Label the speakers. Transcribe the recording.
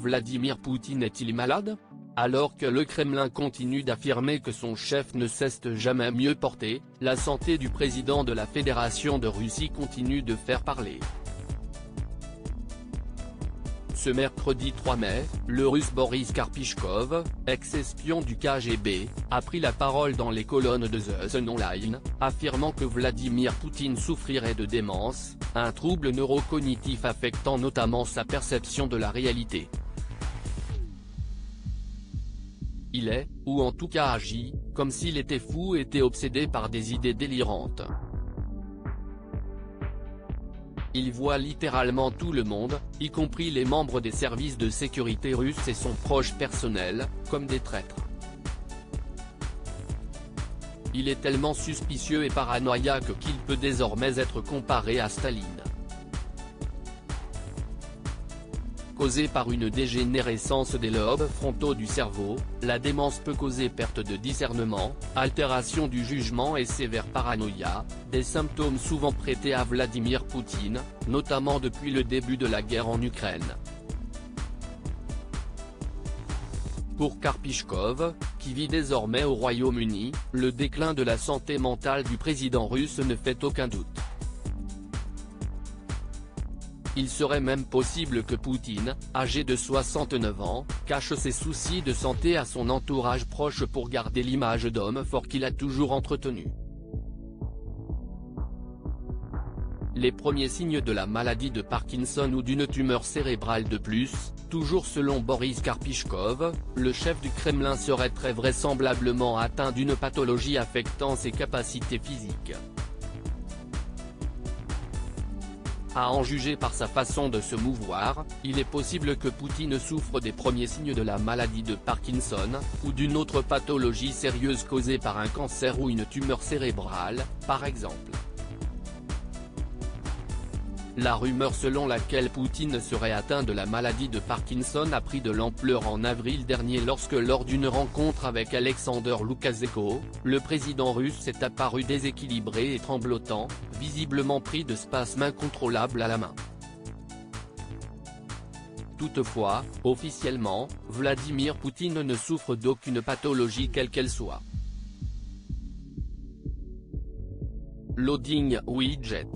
Speaker 1: Vladimir Poutine est-il malade? Alors que le Kremlin continue d'affirmer que son chef ne cesse jamais mieux porté, la santé du président de la Fédération de Russie continue de faire parler. Ce mercredi 3 mai, le Russe Boris Karpichkov, ex-espion du KGB, a pris la parole dans les colonnes de The Sun Online, affirmant que Vladimir Poutine souffrirait de démence, un trouble neurocognitif affectant notamment sa perception de la réalité. Il est, ou en tout cas agit, comme s'il était fou et était obsédé par des idées délirantes. Il voit littéralement tout le monde, y compris les membres des services de sécurité russes et son proche personnel, comme des traîtres. Il est tellement suspicieux et paranoïaque qu'il peut désormais être comparé à Staline. Causée par une dégénérescence des lobes frontaux du cerveau, la démence peut causer perte de discernement, altération du jugement et sévère paranoïa, des symptômes souvent prêtés à Vladimir Poutine, notamment depuis le début de la guerre en Ukraine. Pour Karpichkov, qui vit désormais au Royaume-Uni, le déclin de la santé mentale du président russe ne fait aucun doute. Il serait même possible que Poutine, âgé de 69 ans, cache ses soucis de santé à son entourage proche pour garder l'image d'homme fort qu'il a toujours entretenu. Les premiers signes de la maladie de Parkinson ou d'une tumeur cérébrale de plus, toujours selon Boris Karpichkov, le chef du Kremlin serait très vraisemblablement atteint d'une pathologie affectant ses capacités physiques. À en juger par sa façon de se mouvoir, il est possible que Poutine souffre des premiers signes de la maladie de Parkinson, ou d'une autre pathologie sérieuse causée par un cancer ou une tumeur cérébrale, par exemple. La rumeur selon laquelle Poutine serait atteint de la maladie de Parkinson a pris de l'ampleur en avril dernier lorsque lors d'une rencontre avec Alexander Loukachenko, le président russe s'est apparu déséquilibré et tremblotant, visiblement pris de spasmes incontrôlables à la main. Toutefois, officiellement, Vladimir Poutine ne souffre d'aucune pathologie quelle qu'elle soit. Loading widget.